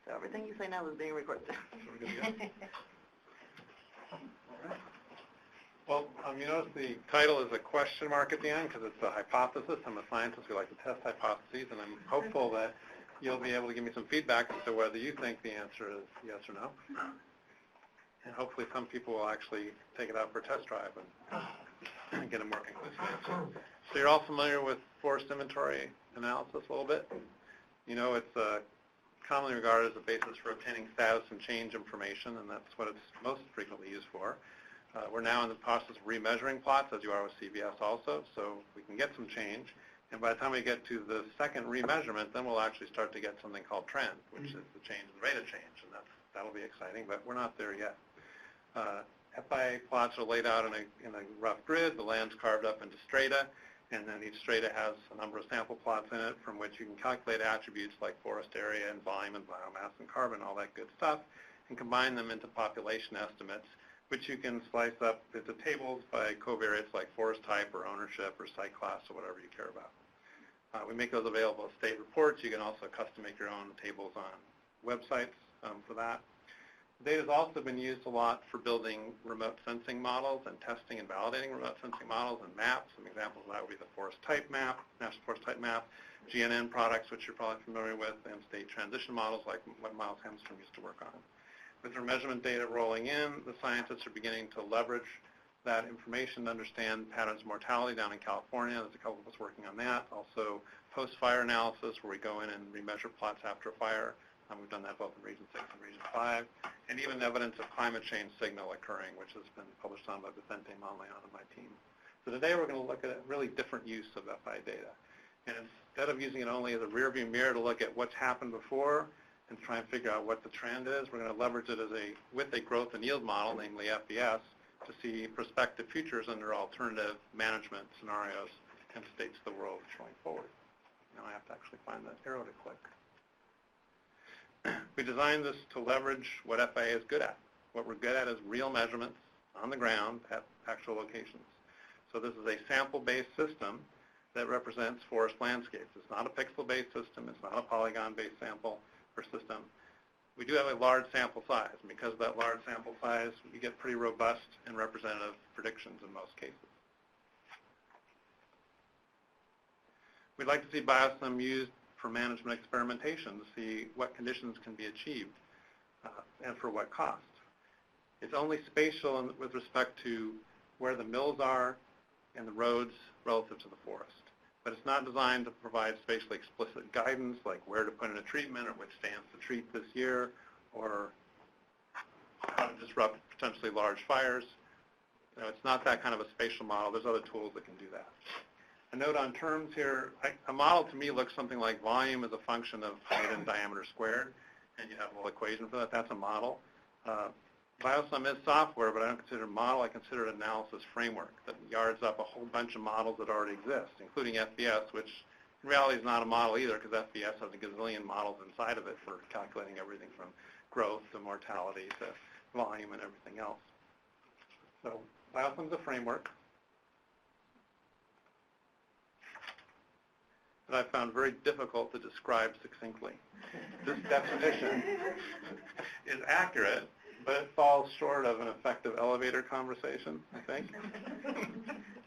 So everything you say now is being recorded. Well, you notice the title is a question mark at the end because it's a hypothesis. I'm a scientist who likes to test hypotheses, and I'm hopeful that you'll be able to give me some feedback as to whether you think the answer is yes or no. And hopefully some people will actually take it out for a test drive and get a more conclusive answer. So you're all familiar with forest inventory analysis a little bit. You know, it's commonly regarded as a basis for obtaining status and change information, and that's what it's most frequently used for. We're now in the process of remeasuring plots, as you are with CBS also, so we can get some change. And by the time we get to the second remeasurement, then we'll actually start to get something called trend, which is the change in the rate of change, and that'll be exciting, but we're not there yet. FIA plots are laid out in a rough grid. The land's carved up into strata, and then each strata has a number of sample plots in it from which you can calculate attributes like forest area and volume and biomass and carbon, all that good stuff, and combine them into population estimates, which you can slice up into tables by covariates like forest type or ownership or site class or whatever you care about. We make those available as state reports. You can also custom make your own tables on websites for that. Data has also been used a lot for building remote sensing models and testing and validating remote sensing models and maps. Some examples of that would be the forest type map, National Forest Type Map, GNN products, which you're probably familiar with, and state transition models like what Miles Hemstrom used to work on. With their measurement data rolling in, the scientists are beginning to leverage that information to understand patterns of mortality down in California. There's a couple of us working on that. Also, post-fire analysis, where we go in and remeasure plots after a fire. We've done that both in Region 6 and Region 5. And even evidence of climate change signal occurring, which has been published on by Vicente Monleon and my team. So today we're going to look at a really different use of FI data. And instead of using it only as a rearview mirror to look at what's happened before and try and figure out what the trend is, we're going to leverage it with a growth and yield model, namely FBS, to see prospective futures under alternative management scenarios and states of the world going forward. Now I have to actually find that arrow to click. We designed this to leverage what FIA is good at. What we're good at is real measurements on the ground at actual locations. So this is a sample-based system that represents forest landscapes. It's not a pixel-based system. It's not a polygon-based sample or system. We do have a large sample size, and because of that large sample size, we get pretty robust and representative predictions in most cases. We'd like to see BioSum used for management experimentation to see what conditions can be achieved and for what cost. It's only spatial with respect to where the mills are and the roads relative to the forest. But it's not designed to provide spatially explicit guidance like where to put in a treatment or which stands to treat this year or how to disrupt potentially large fires. You know, it's not that kind of a spatial model. There's other tools that can do that. A note on terms here, a model to me looks something like volume as a function of height and diameter squared, and you have a little equation for that. That's a model. BioSum is software, but I don't consider it a model. I consider it an analysis framework that yards up a whole bunch of models that already exist, including FBS, which in reality is not a model either because FBS has a gazillion models inside of it for calculating everything from growth to mortality to volume and everything else. So BioSum is a framework that I found very difficult to describe succinctly. This definition is accurate, but it falls short of an effective elevator conversation, I think.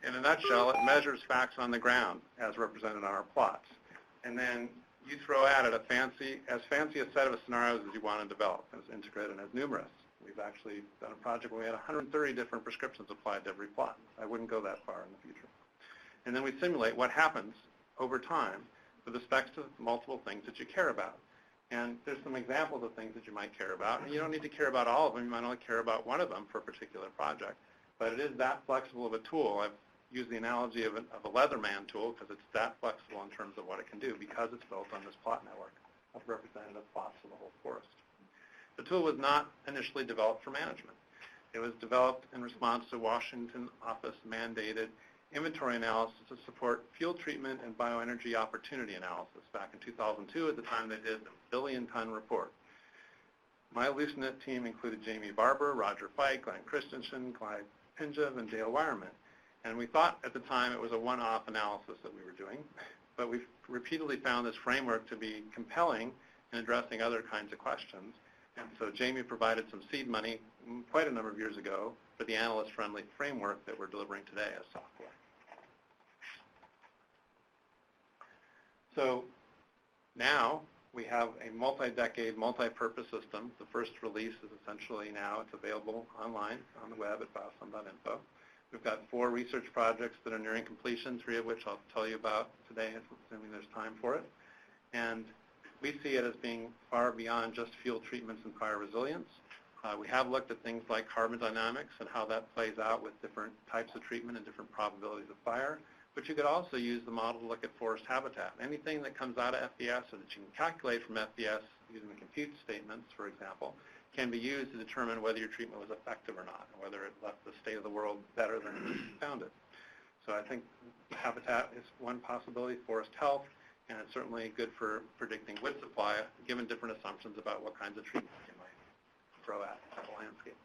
In a nutshell, it measures facts on the ground as represented on our plots. And then you throw at it as fancy a set of scenarios as you want to develop, as integrated and as numerous. We've actually done a project where we had 130 different prescriptions applied to every plot. I wouldn't go that far in the future. And then we simulate what happens over time with respect to multiple things that you care about. And there's some examples of things that you might care about. And you don't need to care about all of them. You might only care about one of them for a particular project. But it is that flexible of a tool. I've used the analogy of a Leatherman tool because it's that flexible in terms of what it can do because it's built on this plot network of representative plots of the whole forest. The tool was not initially developed for management. It was developed in response to Washington office mandated inventory analysis to support fuel treatment and bioenergy opportunity analysis back in 2002 at the time they did the billion-ton report. My LooseNet team included Jamie Barber, Roger Fike, Glenn Christensen, Clyde Pinjev, and Dale Wireman. And we thought at the time it was a one-off analysis that we were doing, but we've repeatedly found this framework to be compelling and addressing other kinds of questions. And so Jamie provided some seed money quite a number of years ago for the analyst-friendly framework that we're delivering today as software. So now we have a multi-decade, multi-purpose system. The first release is essentially now, it's available online on the web at biosum.info. We've got 4 research projects that are nearing completion, 3 of which I'll tell you about today, assuming there's time for it. And we see it as being far beyond just fuel treatments and fire resilience. We have looked at things like carbon dynamics and how that plays out with different types of treatment and different probabilities of fire. But you could also use the model to look at forest habitat. Anything that comes out of FBS or that you can calculate from FBS using the compute statements, for example, can be used to determine whether your treatment was effective or not, and whether it left the state of the world better than you found it. So I think habitat is one possibility, forest health, and it's certainly good for predicting wood supply, given different assumptions about what kinds of treatments you might throw at the landscape.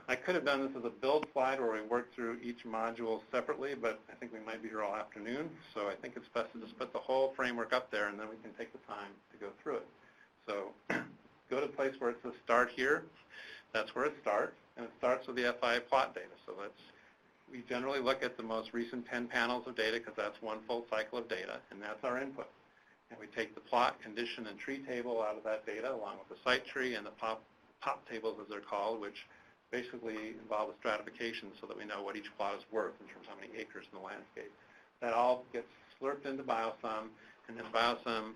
I could have done this as a build slide where we work through each module separately, but I think we might be here all afternoon, so I think it's best to just put the whole framework up there, and then we can take the time to go through it. So go to the place where it says Start Here. That's where it starts, and it starts with the FIA plot data. So we generally look at the most recent 10 panels of data because that's one full cycle of data, and that's our input. And we take the plot, condition, and tree table out of that data, along with the site tree and the pop tables, as they're called, which basically involve a stratification so that we know what each plot is worth in terms of how many acres in the landscape. That all gets slurped into BioSum, and then BioSum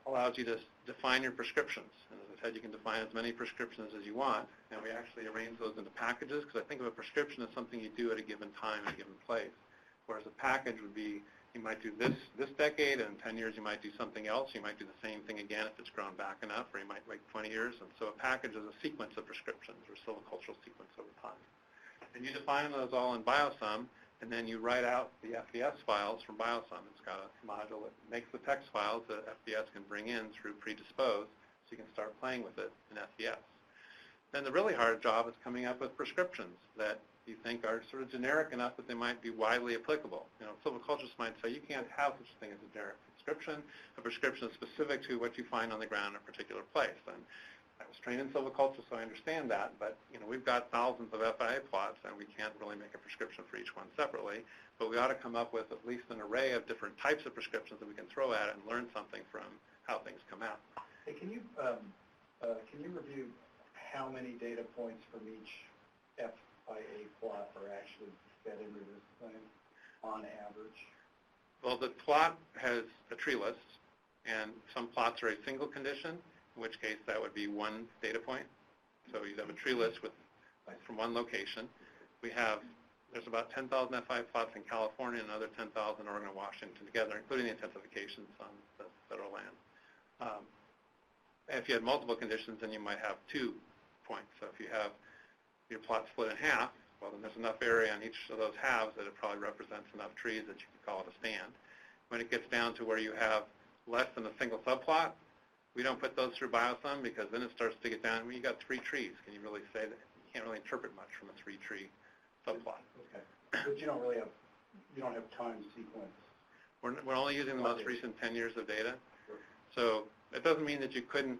allows you to define your prescriptions. And as I said, you can define as many prescriptions as you want, and we actually arrange those into packages, because I think of a prescription as something you do at a given time in a given place, whereas a package would be you might do this decade, and in 10 years you might do something else. You might do the same thing again if it's grown back enough, or you might wait 20 years. And so a package is a sequence of prescriptions, or silvicultural sequence over time. And you define those all in BioSum, and then you write out the FBS files from BioSum. It's got a module that makes the text files that FBS can bring in through predispose, so you can start playing with it in FBS. Then the really hard job is coming up with prescriptions that you think are sort of generic enough that they might be widely applicable. You know, silviculturists might say you can't have such a thing as a generic prescription. A prescription is specific to what you find on the ground in a particular place. And I was trained in silviculture, so I understand that. But you know, we've got thousands of FIA plots, and we can't really make a prescription for each one separately. But we ought to come up with at least an array of different types of prescriptions that we can throw at it and learn something from how things come out. Hey, can you review how many data points from each FIA plot are actually fed into this thing on average? Well, the plot has a tree list, and some plots are a single condition, in which case that would be one data point. So you'd have a tree list from one location. There's about 10,000 FIA plots in California and another 10,000 in Oregon and Washington together, including the intensifications on the federal land. If you had multiple conditions, then you might have 2 points. So if you have your plot split in half, well, then there's enough area on each of those halves that it probably represents enough trees that you could call it a stand. When it gets down to where you have less than a single subplot, we don't put those through BioSum, because then it starts to get down, well, you got 3 trees. Can you really say that? You can't really interpret much from a 3-tree subplot. Okay. But you don't have time sequence. We're only using the most recent 10 years of data. Sure. So that doesn't mean that you couldn't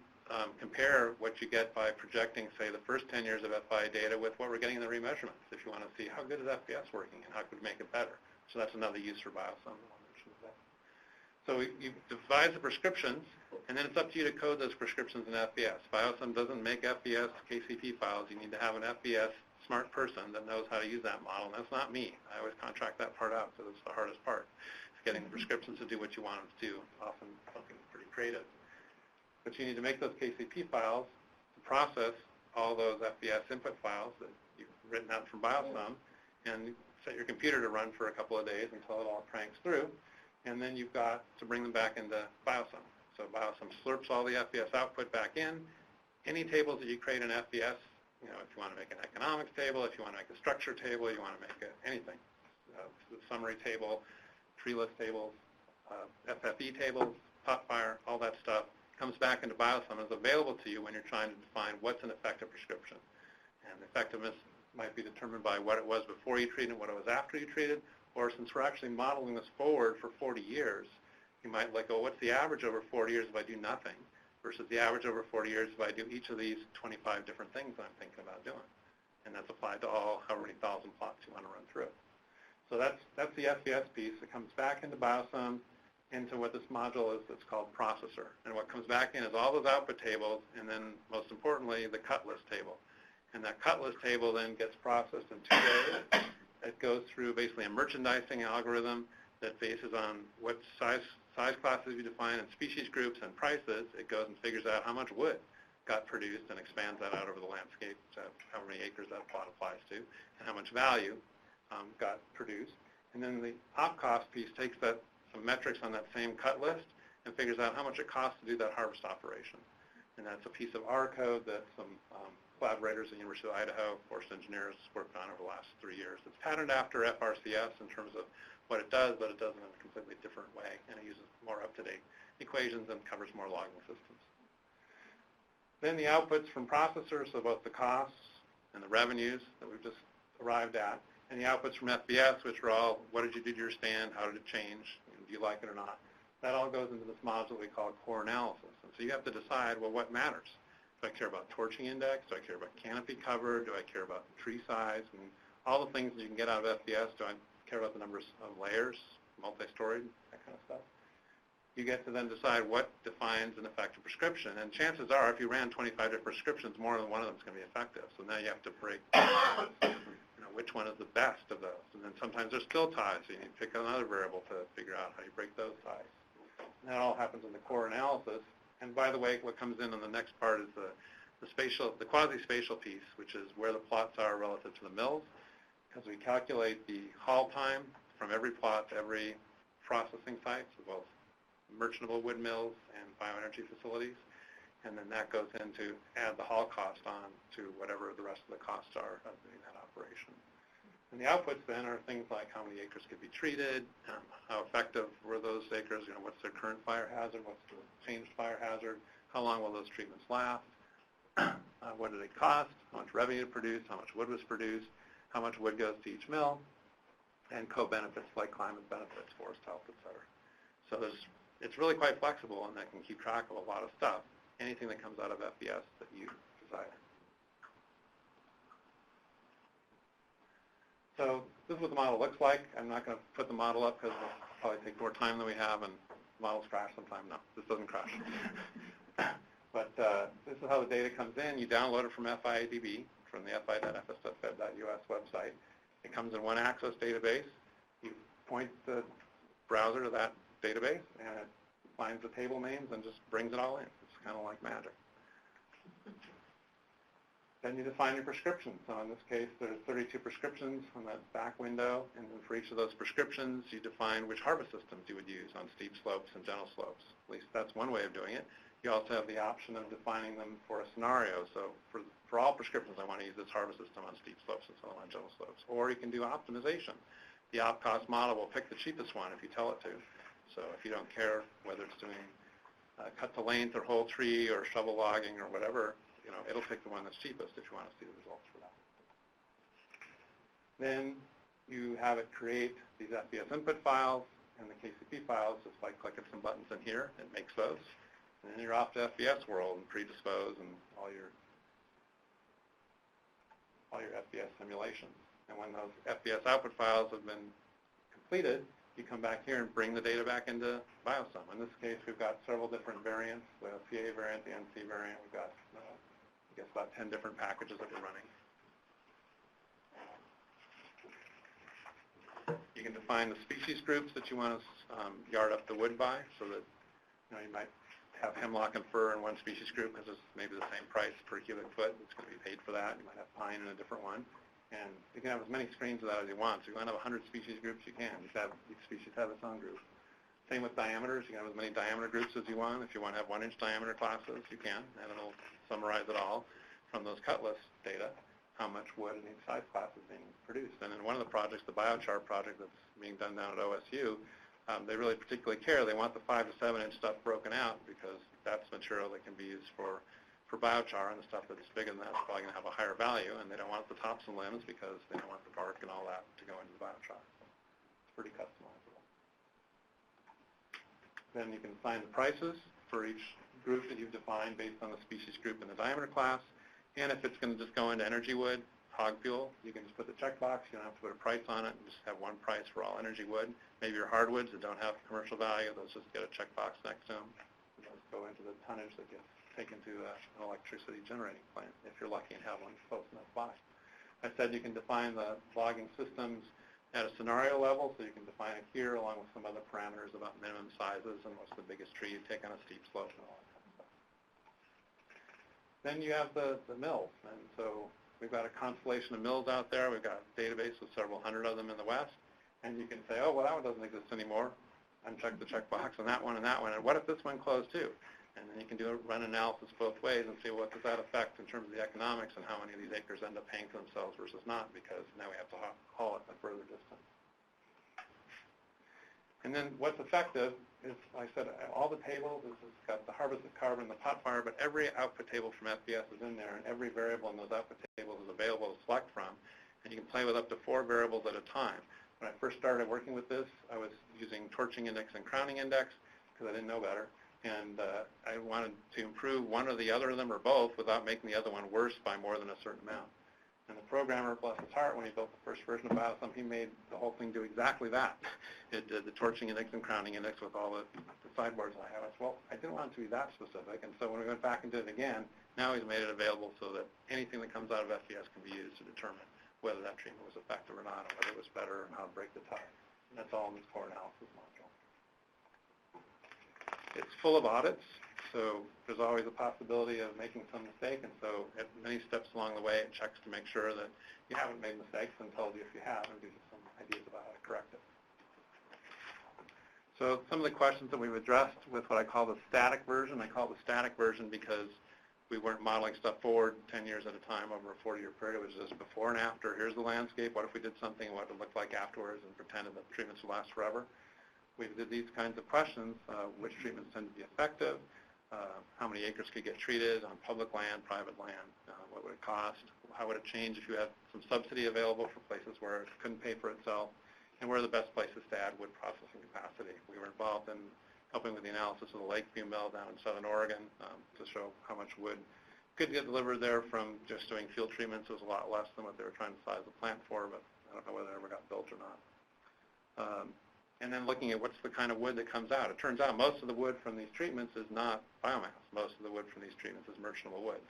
compare what you get by projecting, say, the first 10 years of FIA data with what we're getting in the remeasurements, if you want to see how good is FBS working and how could we make it better. So that's another use for BioSum. So you devise the prescriptions, and then it's up to you to code those prescriptions in FBS. BioSum doesn't make FBS KCP files. You need to have an FBS smart person that knows how to use that model, and that's not me. I always contract that part out, because it's the hardest part. It's getting the prescriptions to do what you want them to do, often something pretty creative. But you need to make those KCP files to process all those FBS input files that you've written out from BioSum, and set your computer to run for a couple of days until it all cranks through. And then you've got to bring them back into BioSum. So BioSum slurps all the FBS output back in. Any tables that you create in FBS, you know, if you want to make an economics table, if you want to make a structure table, you want to make anything, the summary table, tree list tables, FFE tables, pot fire, all that stuff comes back into BioSum and is available to you when you're trying to define what's an effective prescription. And effectiveness might be determined by what it was before you treated, what it was after you treated, Or since we're actually modeling this forward for 40 years, you might like, oh, what's the average over 40 years if I do nothing versus the average over 40 years if I do each of these 25 different things that I'm thinking about doing. And that's applied to all however many thousand plots you want to run through. So that's the FBS piece. It comes back into BioSum, into what this module is that's called processor. And what comes back in is all those output tables, and then most importantly, the cut list table. And that cut list table then gets processed in 2 days. It goes through basically a merchandising algorithm that bases on what size classes you define and species groups and prices. It goes and figures out how much wood got produced and expands that out over the landscape to how many acres that plot applies to, and how much value got produced. And then the op cost piece takes some metrics on that same cut list and figures out how much it costs to do that harvest operation. And that's a piece of R code that some collaborators at the University of Idaho, forest engineers, worked on over the last 3 years. It's patterned after FRCS in terms of what it does, but it does it in a completely different way, and it uses more up-to-date equations and covers more logging systems. Then the outputs from processors, so both the costs and the revenues that we've just arrived at, and the outputs from FBS, which are all, what did you do to your stand, how did it change, do you like it or not? That all goes into this module we call core analysis. And so you have to decide, well, what matters? Do I care about torching index? Do I care about canopy cover? Do I care about the tree size? And all the things that you can get out of FBS. Do I care about the numbers of layers, multi-storied, that kind of stuff? You get to then decide what defines an effective prescription. And chances are, if you ran 25 different prescriptions, more than one of them is going to be effective. So now you have to break which one is the best of those. And then sometimes there's still ties, so you need to pick another variable to figure out how you break those ties. And that all happens in the core analysis. And by the way, what comes in on the next part is the quasi-spatial piece, which is where the plots are relative to the mills, because we calculate the haul time from every plot to every processing site, so both merchantable wood mills and bioenergy facilities, and then that goes in to add the haul cost on to whatever the rest of the costs are of doing that operation. And the outputs then are things like how many acres could be treated, how effective were those acres, what's their current fire hazard, what's the changed fire hazard, how long will those treatments last, what did it cost, how much revenue to produce, how much wood was produced, how much wood goes to each mill, and co-benefits like climate benefits, forest health, et cetera. So it's really quite flexible, and that can keep track of a lot of stuff, anything that comes out of FBS that you desire. So this is what the model looks like. I'm not going to put the model up because it'll probably take more time than we have, and models crash sometime. No, this doesn't crash. But this is how the data comes in. You download it from FIADB, from the fi.fs.fed.us website. It comes in one access database. You point the browser to that database, and it finds the table names and just brings it all in. It's kind of like magic. Then you define your prescription. So in this case, there's 32 prescriptions on that back window, and then for each of those prescriptions, you define which harvest systems you would use on steep slopes and gentle slopes. At least that's one way of doing it. You also have the option of defining them for a scenario. So for all prescriptions, I want to use this harvest system on steep slopes and so on gentle slopes. Or you can do optimization. The op cost model will pick the cheapest one if you tell it to. So if you don't care whether it's doing cut to length or whole tree or shovel logging or whatever, it'll pick the one that's cheapest if you want to see the results for that. Then you have it create these FBS input files and the KCP files, just by clicking some buttons in here, it makes those. And then you're off to FBS world and predispose and all your FBS simulations. And when those FBS output files have been completed, you come back here and bring the data back into BioSum. In this case, we've got several different variants, the CA variant, the NC variant. We've got, I guess, about 10 different packages that we're running. You can define the species groups that you want to yard up the wood by, so that you might have hemlock and fir in one species group because it's maybe the same price per cubic foot. It's going to be paid for that. You might have pine in a different one. And you can have as many screens of that as you want. So if you want to have 100 species groups, you can. Each species have its own group. Same with diameters. You can have as many diameter groups as you want. If you want to have 1-inch diameter classes, you can. And it'll summarize it all from those cut list data, how much wood in each size class is being produced. And in one of the projects, the biochar project that's being done down at OSU, they really particularly care. They want the 5 to 7-inch stuff broken out because that's material that can be used for biochar, and the stuff that's bigger than that is probably going to have a higher value, and they don't want the tops and limbs because they don't want the bark and all that to go into the biochar. pretty customizable. Then you can assign the prices for each group that you've defined based on the species group and the diameter class. And if it's going to just go into energy wood, hog fuel, you can just put the checkbox. You don't have to put a price on it and just have one price for all energy wood. Maybe your hardwoods that don't have commercial value, those just get a checkbox next to them. And those go into the tonnage that gets taken to an electricity generating plant, if you're lucky and have one close enough by. I said you can define the logging systems at a scenario level, so you can define it here along with some other parameters about minimum sizes and what's the biggest tree you take on a steep slope and all that kind of stuff. Then you have the mills, and so we've got a constellation of mills out there. We've got a database with several hundred of them in the West, and you can say, oh, well, that one doesn't exist anymore. Uncheck the checkbox on that one, and what if this one closed too? And then you can run analysis both ways and see what does that affect in terms of the economics and how many of these acres end up paying for themselves versus not, because now we have to haul it a further distance. And then what's effective is, like I said, all the tables, this has got the harvested carbon and the pot fire, but every output table from FBS is in there, and every variable in those output tables is available to select from, and you can play with up to 4 variables at a time. When I first started working with this, I was using torching index and crowning index because I didn't know better. And I wanted to improve one or the other of them or both without making the other one worse by more than a certain amount. And the programmer, bless his heart, when he built the first version of BioSum, he made the whole thing do exactly that. It did the torching index and crowning index with all the sideboards I have. I said, well, I didn't want it to be that specific. And so when we went back and did it again, now he's made it available so that anything that comes out of FBS can be used to determine whether that treatment was effective or not, or whether it was better, and how to break the tie. And that's all in this core analysis module. It's full of audits, so there's always a possibility of making some mistake, and so at many steps along the way, it checks to make sure that you haven't made mistakes and tells you if you have and gives you some ideas about how to correct it. So some of the questions that we've addressed with what I call the static version, I call it the static version because we weren't modeling stuff forward 10 years at a time over a 40-year period. It was just before and after. Here's the landscape. What if we did something and what it would look like afterwards and pretended that the treatments would last forever? We did these kinds of questions, which treatments tend to be effective, how many acres could get treated on public land, private land, what would it cost, how would it change if you had some subsidy available for places where it couldn't pay for itself, and where are the best places to add wood processing capacity. We were involved in helping with the analysis of the Lakeview mill down in southern Oregon to show how much wood could get delivered there from just doing field treatments. It was a lot less than what they were trying to size the plant for, but I don't know whether it ever got built or not. And then looking at what's the kind of wood that comes out. It turns out most of the wood from these treatments is not biomass. Most of the wood from these treatments is merchantable wood.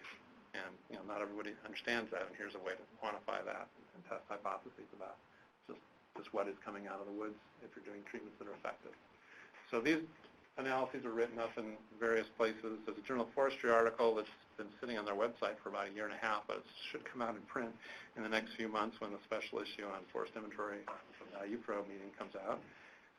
And not everybody understands that, and here's a way to quantify that and test hypotheses about just what is coming out of the woods if you're doing treatments that are effective. So these analyses are written up in various places. There's a Journal of Forestry article that's been sitting on their website for about a year and a half, but it should come out in print in the next few months when the special issue on forest inventory from the UPRO meeting comes out.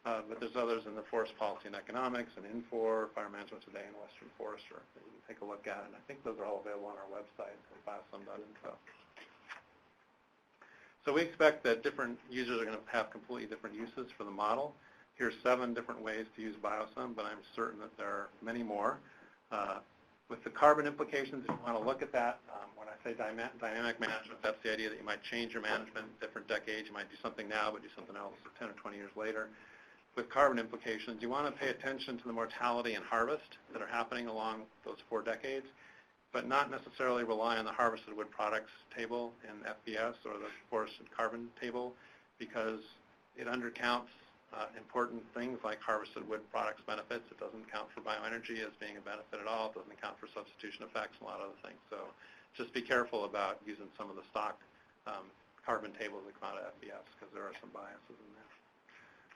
But there's others in the Forest Policy and Economics and Infor, Fire Management Today, and Western Forester that you can take a look at. And I think those are all available on our website at biosum.info. So we expect that different users are going to have completely different uses for the model. Here's 7 different ways to use BioSum, but I'm certain that there are many more. With the carbon implications, if you want to look at that, when I say dynamic management, that's the idea that you might change your management in different decades. You might do something now, but do something else 10 or 20 years later. With carbon implications, you want to pay attention to the mortality and harvest that are happening along those 4 decades, but not necessarily rely on the harvested wood products table in FBS or the forested carbon table, because it undercounts important things like harvested wood products benefits. It doesn't count for bioenergy as being a benefit at all. It doesn't account for substitution effects and a lot of other things. So just be careful about using some of the stock carbon tables that come out of FBS, because there are some biases in there.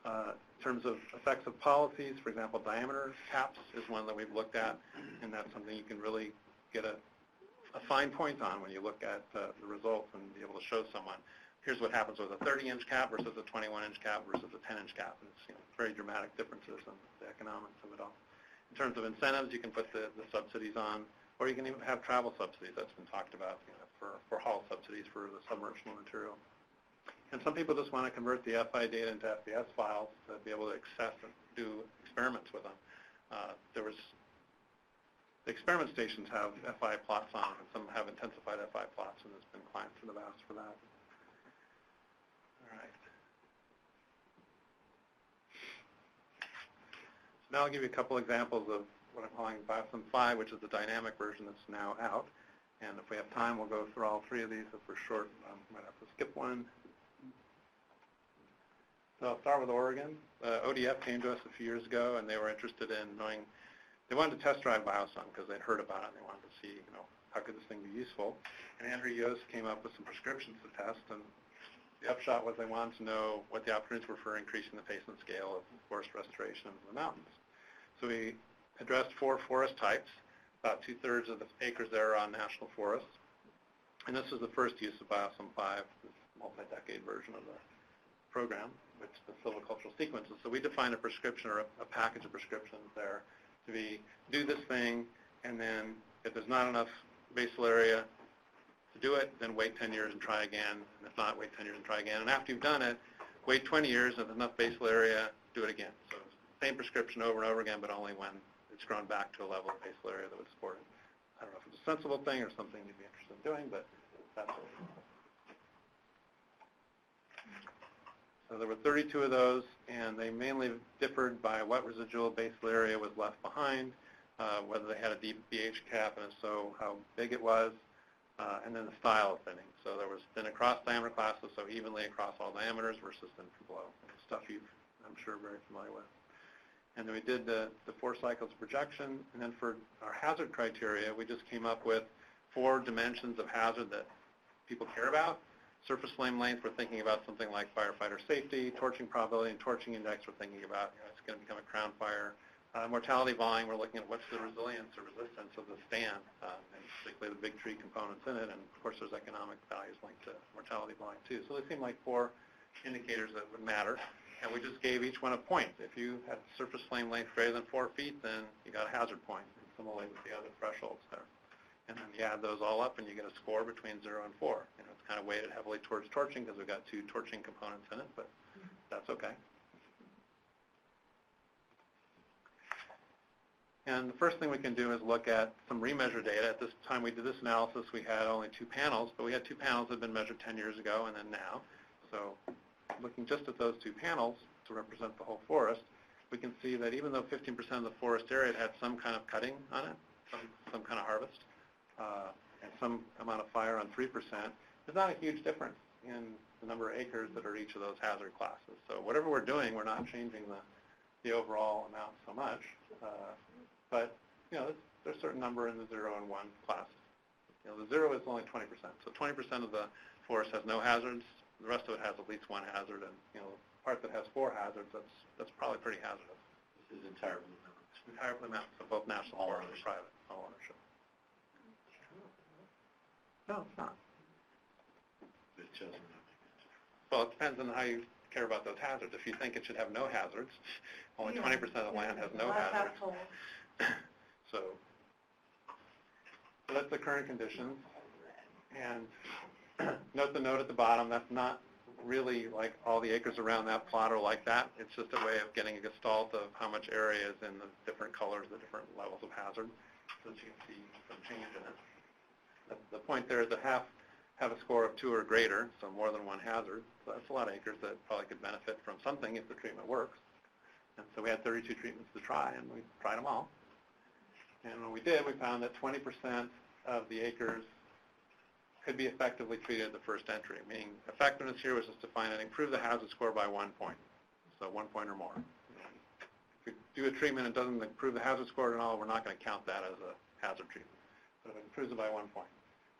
In terms of effects of policies, for example, diameter caps is one that we've looked at, and that's something you can really get a fine point on when you look at the results and be able to show someone, here's what happens with a 30-inch cap versus a 21-inch cap versus a 10-inch cap. And it's very dramatic differences in the economics of it all. In terms of incentives, you can put the subsidies on, or you can even have travel subsidies. That's been talked about for haul subsidies for the submersible material. And some people just want to convert the FI data into FBS files to be able to access and do experiments with them. The experiment stations have FI plots on them, and some have intensified FI plots, and there's been clients that have asked for that. All right. Now I'll give you a couple examples of what I'm calling BioSum 5, which is the dynamic version that's now out. And if we have time, we'll go through all three of these. If we're short, might have to skip one. So I'll start with Oregon. ODF came to us a few years ago, and they were interested in knowing, they wanted to test drive BioSum because they'd heard about it, and they wanted to see, how could this thing be useful. And Andrew Yost came up with some prescriptions to test, and the upshot was they wanted to know what the opportunities were for increasing the pace and scale of forest restoration in the mountains. So we addressed 4 forest types. About 2/3 of the acres there are on national forests. And this was the first use of BioSum 5, this multi-decade version of the program, which is the silvicultural sequences. So we defined a prescription or a package of prescriptions there to be, do this thing, and then if there's not enough basal area to do it, then wait 10 years and try again. And if not, wait 10 years and try again. And after you've done it, wait 20 years, and if there's enough basal area, do it again. So it's the same prescription over and over again, but only when it's grown back to a level of basal area that would support it. I don't know if it's a sensible thing or something you'd be interested in doing, but that's it. So there were 32 of those, and they mainly differed by what residual basal area was left behind, whether they had a deep BH cap, and if so, how big it was, and then the style of thinning. So there was thin across diameter classes, so evenly across all diameters versus thin from below. Stuff I'm sure, very familiar with. And then we did the 4 cycles of projection, and then for our hazard criteria, we just came up with 4 dimensions of hazard that people care about. Surface flame length, we're thinking about something like firefighter safety. Torching probability and torching index, we're thinking about, it's going to become a crown fire. Mortality volume, we're looking at what's the resilience or resistance of the stand, and particularly the big tree components in it. And of course, there's economic values linked to mortality volume too. So they seem like 4 indicators that would matter. And we just gave each one a point. If you had surface flame length greater than 4 feet, then you got a hazard point, similarly with the other thresholds there. And then you add those all up, and you get a score between 0 and 4. It's kind of weighted heavily towards torching because we've got 2 torching components in it, but that's okay. And the first thing we can do is look at some remeasure data. At this time we did this analysis, we had only 2 panels, but we had 2 panels that had been measured 10 years ago and then now. So looking just at those 2 panels to represent the whole forest, we can see that even though 15% of the forest area had some kind of cutting on it, some kind of harvest, and some amount of fire on 3%, there's not a huge difference in the number of acres that are each of those hazard classes. So whatever we're doing, we're not changing the overall amount so much. But there's a certain number in the 0 and 1 classes. The 0 is only 20%. So 20% of the forest has no hazards. The rest of it has at least 1 hazard, and the part that has 4 hazards, that's probably pretty hazardous. This is entirely mountains. Entirely mountains, so both national All forest and private, all ownership. No, it's not. It doesn't make a difference. Well, it depends on how you care about those hazards. If you think it should have no hazards, only 20% of the land has no hazards. So that's the current conditions. And note the note at the bottom, that's not really like all the acres around that plot are like that. It's just a way of getting a gestalt of how much area is in the different colors, the different levels of hazard, so that you can see some change in it. The point there is that half have a score of 2 or greater, so more than 1 hazard. So that's a lot of acres that probably could benefit from something if the treatment works. And so we had 32 treatments to try, and we tried them all. And when we did, we found that 20% of the acres could be effectively treated at the first entry, meaning effectiveness here was just to find and improve the hazard score by 1 point, so 1 point or more. If we do a treatment and it doesn't improve the hazard score at all, we're not going to count that as a hazard treatment. But if it improves it by 1 point.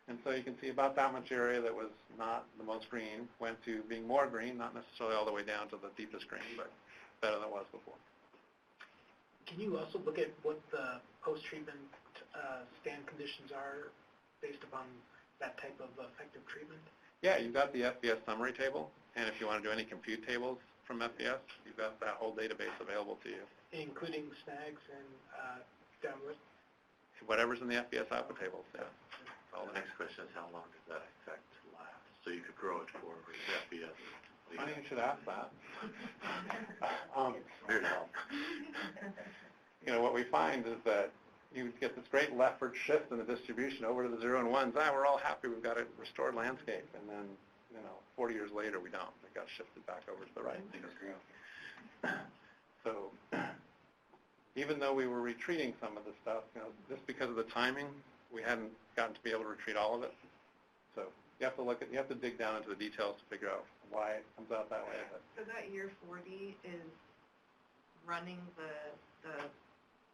And so you can see about that much area that was not the most green went to being more green, not necessarily all the way down to the deepest green, but better than it was before. Can you also look at what the post-treatment stand conditions are based upon that type of effective treatment? Yeah, you've got the FBS summary table, and if you want to do any compute tables from FBS, you've got that whole database available to you. Including snags and downward? Whatever's in the FBS output tables, yeah. Well, the next question is how long does that effect last? So you could grow it for FBS. Funny you should ask that. Very helpful. What we find is that you get this great leftward shift in the distribution over to the 0 and 1s. We're all happy we've got a restored landscape, and then 40 years later we don't. It got shifted back over to the right. So even though we were retreating some of the stuff, just because of the timing, we hadn't gotten to be able to retreat all of it. So you have to dig down into the details to figure out why it comes out that way. But So that year 40 is running the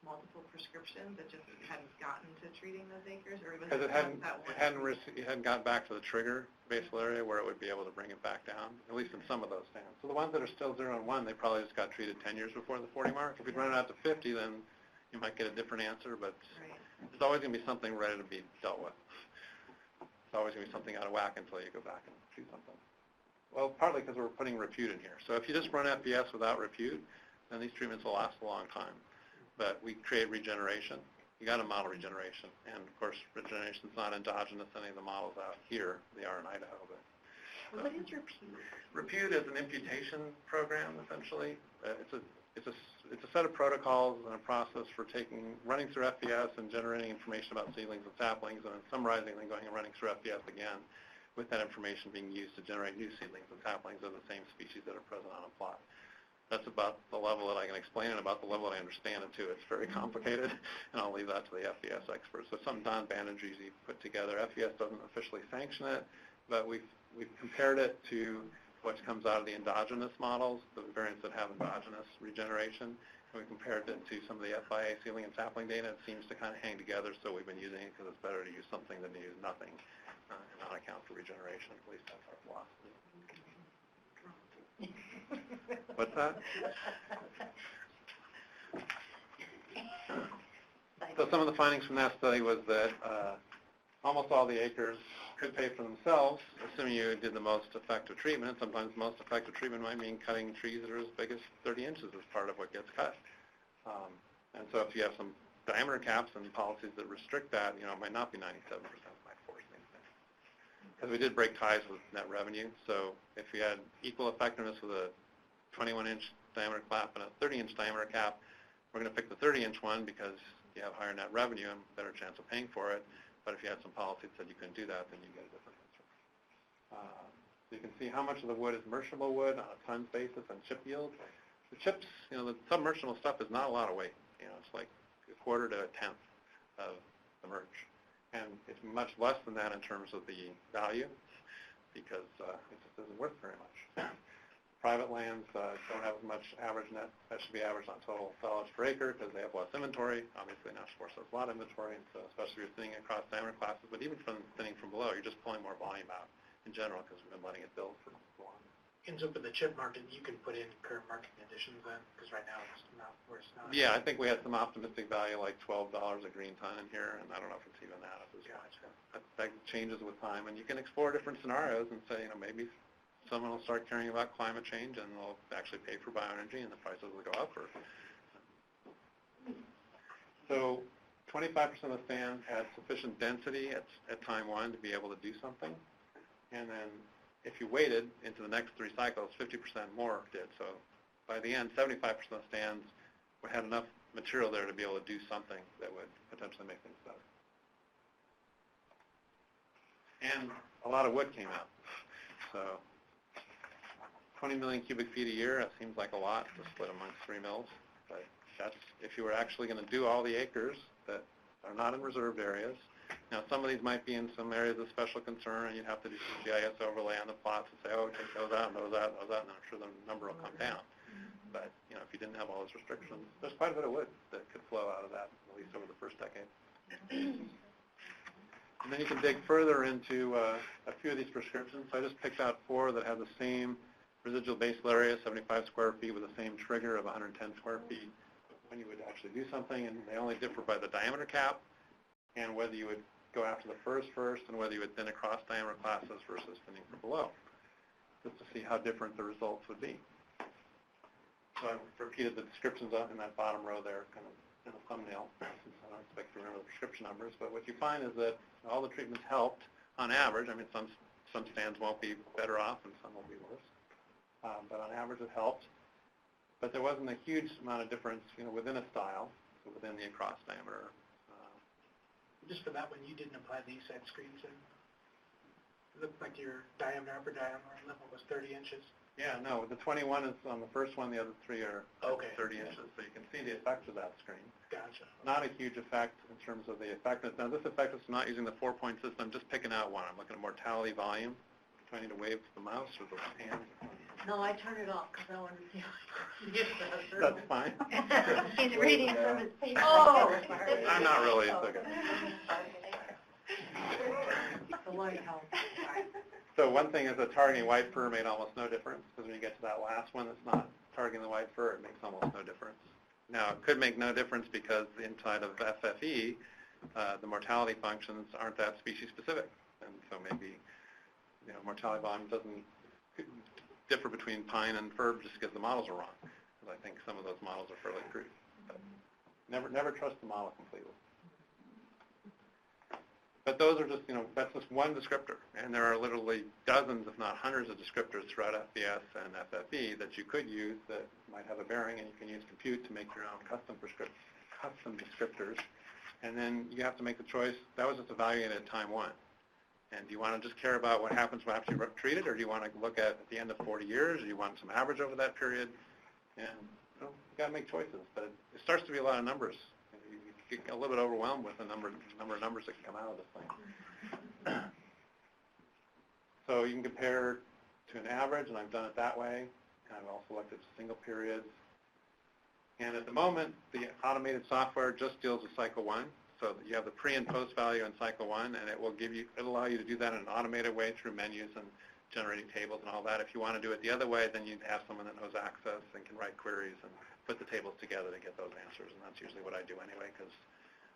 multiple prescriptions that just hadn't gotten to treating those acres, or was because it it hadn't gotten back to the trigger basal area where it would be able to bring it back down, at least in some of those stands. So the ones that are still 0 and 1, they probably just got treated 10 years before the 40 mark. If we run it out to 50, then you might get a different answer, but there's always going to be something ready to be dealt with. It's always going to be something out of whack until you go back and do something. Well, partly because we're putting repute in here. So if you just run FBS without repute, then these treatments will last a long time. But we create regeneration. You got to model regeneration. And, of course, regeneration is not endogenous in any of the models out here. They are in Idaho. But What is repute? repute is an imputation program, essentially. It's a set of protocols and a process for running through FBS and generating information about seedlings and saplings, and then summarizing and then going and running through FBS again, with that information being used to generate new seedlings and saplings of the same species that are present on a plot. That's about the level that I can explain and about the level that I understand it, too. It's very complicated, and I'll leave that to the FBS experts. So something Don Banerjee put together. FBS doesn't officially sanction it, but we've compared it to what comes out of the endogenous models, the variants that have endogenous regeneration, and we compared it to some of the FIA seedling and sapling data. It seems to kind of hang together, so we've been using it because it's better to use something than to use nothing and not account for regeneration. At least that's our philosophy. What's that? So some of the findings from that study was that almost all the acres could pay for themselves, assuming you did the most effective treatment. Sometimes the most effective treatment might mean cutting trees that are as big as 30 inches as part of what gets cut. And so if you have some diameter caps and policies that restrict that, it might not be 97%, it might force things in. Because we did break ties with net revenue. So if you had equal effectiveness with a 21-inch diameter cap and a 30-inch diameter cap, we're going to pick the 30-inch one because you have higher net revenue and better chance of paying for it. But if you had some policy that said you couldn't do that, then you get a different answer. So you can see how much of the wood is merchantable wood on a tons basis and chip yield. The chips, the submersible stuff is not a lot of weight. It's like a quarter to a tenth of the merch. And it's much less than that in terms of the value because it just isn't worth very much. Private lands don't have as much average net. That should be averaged on total fellage per acre because they have less inventory. Obviously, National Forest has a lot of inventory, and so especially if you're thinning across diameter classes, but even from thinning from below, you're just pulling more volume out in general because we've been letting it build for long. Ends up with the chip market, you can put in current market conditions then, because right now it's not where it's not. Yeah, I think we had some optimistic value like $12 a green ton in here, and I don't know if it's even that at this point. That changes with time, and you can explore different scenarios and say, maybe someone will start caring about climate change and they'll actually pay for bioenergy and the prices will go up. So 25% of the stands had sufficient density at time 1 to be able to do something. And then if you waited into the next 3 cycles, 50% more did. So by the end, 75% of the stands had enough material there to be able to do something that would potentially make things better. And a lot of wood came out. So 20 million cubic feet a year, that seems like a lot to split amongst 3 mills. But that's if you were actually going to do all the acres that are not in reserved areas. Now, some of these might be in some areas of special concern, and you'd have to do some GIS overlay on the plots and say, take those out, and those out, and those out, and I'm sure the number will come down. But, if you didn't have all those restrictions, there's quite a bit of wood that could flow out of that, at least over the first decade. And then you can dig further into a few of these prescriptions. So I just picked out 4 that have the same residual basal area, 75 square feet, with the same trigger of 110 square feet when you would actually do something, and they only differ by the diameter cap and whether you would go after the first and whether you would thin across diameter classes versus thinning from below, just to see how different the results would be. So I repeated the descriptions up in that bottom row there, kind of in a thumbnail, since I don't expect to remember the prescription numbers. But what you find is that all the treatments helped on average. I mean, some stands won't be better off and some will be worse. But on average it helped. But there wasn't a huge amount of difference, within a style, so within the across diameter. Just for that one, you didn't apply the east side screens in? It looked like your upper diameter limit was 30 inches. Yeah, no, the 21 is on the first one, the other three are Okay. 30 inches, so you can see the effect of that screen. Gotcha. Not a huge effect in terms of the effectiveness. Now, this effectiveness is not using the 4-point system, just picking out one. I'm looking at mortality volume. Do I need to wave the mouse or the hand? No, I turned it off because I wanted to see how That's fine. He's reading from his paper. Oh, I'm not really, it's okay. The lighthouse. So one thing is that targeting white fur made almost no difference, because when you get to that last one that's not targeting the white fur, it makes almost no difference. Now, it could make no difference because inside of FFE, the mortality functions aren't that species specific. And so maybe, mortality volume doesn't differ between pine and fir just because the models are wrong. Because I think some of those models are fairly crude. But never trust the model completely. But those are just, that's just one descriptor. And there are literally dozens, if not hundreds of descriptors throughout FBS and FFE that you could use that might have a bearing, and you can use compute to make your own custom descriptors. And then you have to make the choice. That was just evaluated at time one. And do you want to just care about what happens after you treat it, or do you want to look at the end of 40 years, or do you want some average over that period? And you got to make choices. But it starts to be a lot of numbers. You get a little bit overwhelmed with the number of numbers that can come out of this thing. So you can compare to an average, and I've done it that way. And I've also looked at single periods. And at the moment, the automated software just deals with cycle one. So you have the pre and post value in cycle one, and it'll allow you to do that in an automated way through menus and generating tables and all that. If you want to do it the other way, then you'd have someone that knows Access and can write queries and put the tables together to get those answers, and that's usually what I do anyway, because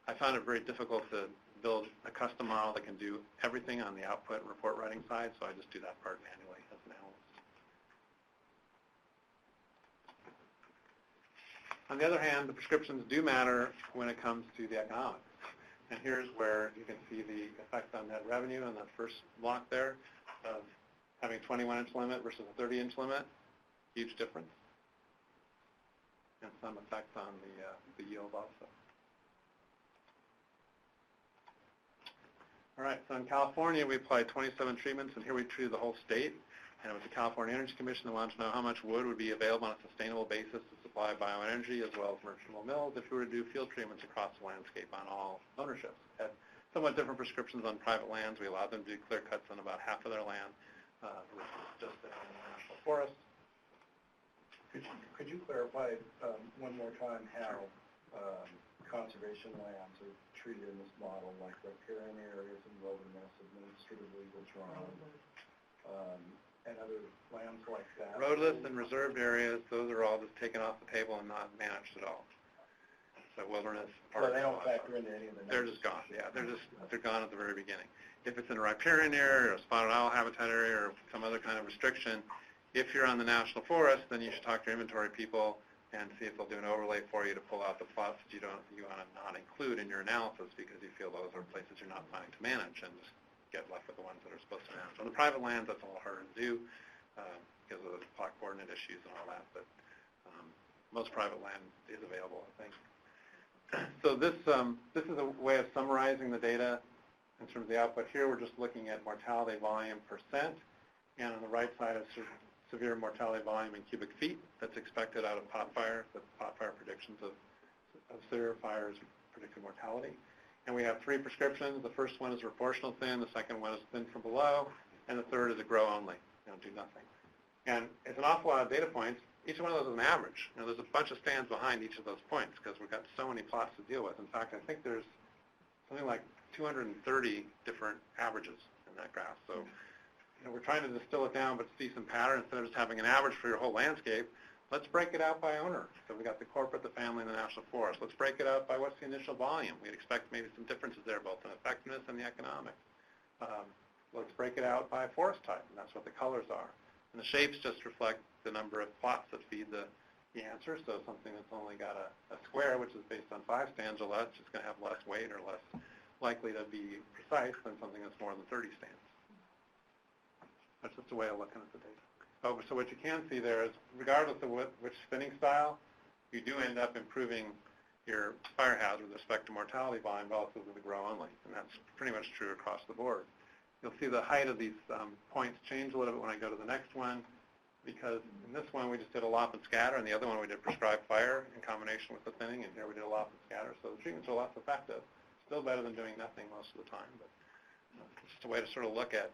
I found it very difficult to build a custom model that can do everything on the output and report writing side, so I just do that part manually as an analyst. On the other hand, the prescriptions do matter when it comes to the economics. And here's where you can see the effect on net revenue on that first block there of having a 21-inch limit versus a 30-inch limit. Huge difference. And some effect on the yield also. All right, so in California, we applied 27 treatments, and here we treated the whole state. And it was the California Energy Commission that wanted to know how much wood would be available on a sustainable basis to supply bioenergy as well as merchantable mills if we were to do field treatments across the landscape on all ownerships. Had somewhat different prescriptions on private lands. We allowed them to do clear cuts on about half of their land, which is just in the national forest. Could you clarify one more time how conservation lands are treated in this model, like riparian areas and wilderness, administratively withdrawn, and other lands like that? Roadless and reserved areas, those are all just taken off the table and not managed at all. So wilderness, parks. So they don't factor into any of the numbers? They're just gone, yeah. They're gone at the very beginning. If it's in a riparian area or a spotted owl habitat area or some other kind of restriction, if you're on the national forest, then you should talk to your inventory people and see if they'll do an overlay for you to pull out the plots that you want to not include in your analysis because you feel those are places you're not planning to manage, and just get left with the ones that are supposed to manage. On the private lands, that's a little harder to do because of the plot coordinate issues and all that, but most private land is available, I think. So this is a way of summarizing the data in terms of the output. Here we're just looking at mortality volume %, and on the right side is severe mortality volume in cubic feet that's expected out of pot fire, the pot fire predictions of severe fires predicted mortality. And we have three prescriptions. The first one is proportional thin, the second one is thin from below, and the third is a grow only, do nothing. And it's an awful lot of data points. Each one of those is an average. There's a bunch of stands behind each of those points because we've got so many plots to deal with. In fact, I think there's something like 230 different averages in that graph. So we're trying to distill it down but see some patterns instead of just having an average for your whole landscape. Let's break it out by owner. So we got the corporate, the family, and the national forest. Let's break it out by what's the initial volume. We'd expect maybe some differences there, both in effectiveness and the economics. Let's break it out by forest type, and that's what the colors are. And the shapes just reflect the number of plots that feed the answer. So something that's only got a square, which is based on 5 stands or less, is going to have less weight or less likely to be precise than something that's more than 30 stands. That's just a way of looking at the data. Oh, so what you can see there is, regardless of which spinning style, you do end up improving your fire hazard with respect to mortality volume relative to the grow only, and that's pretty much true across the board. you'll see the height of these points change a little bit when I go to the next one, because in this one we just did a lop and scatter, and the other one we did prescribed fire in combination with the thinning, and here we did a lop and scatter. So the treatments are less effective. Still better than doing nothing most of the time, but it's just a way to sort of look at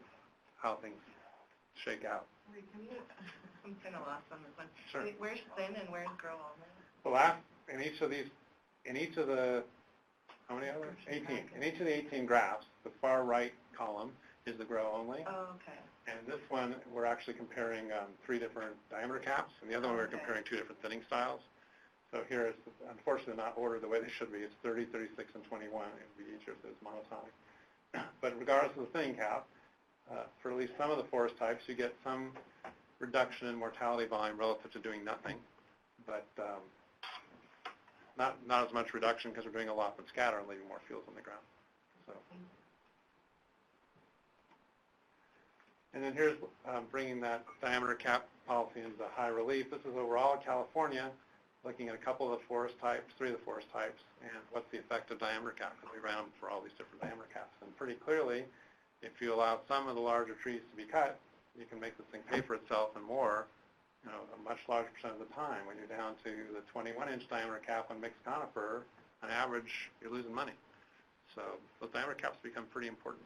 how things shake out. Wait, can you, I'm kind of lost on this one. Sure. Wait, where's thin and where's grow almond? The last, in each of the, how many are there? 18. In each of the 18 graphs, the far right column is the grow only. Oh, okay. And this one, we're actually comparing 3 different diameter caps, and the other one we're comparing 2 different thinning styles. So here is, unfortunately, not ordered the way they should be. It's 30, 36, and 21. It would be easier if it was monotonic. But regardless of the thinning cap, for at least some of the forest types, you get some reduction in mortality volume relative to doing nothing, but not as much reduction because we're doing a lop and scatter and leaving more fields on the ground. So. And then here's bringing that diameter cap policy into high relief. This is overall California, looking at a couple of the forest types, 3 of the forest types, and what's the effect of diameter cap, because we ran them for all these different diameter caps. And pretty clearly, if you allow some of the larger trees to be cut, you can make this thing pay for itself and more, a much larger percent of the time. When you're down to the 21-inch diameter cap on mixed conifer, on average, you're losing money. So those diameter caps become pretty important.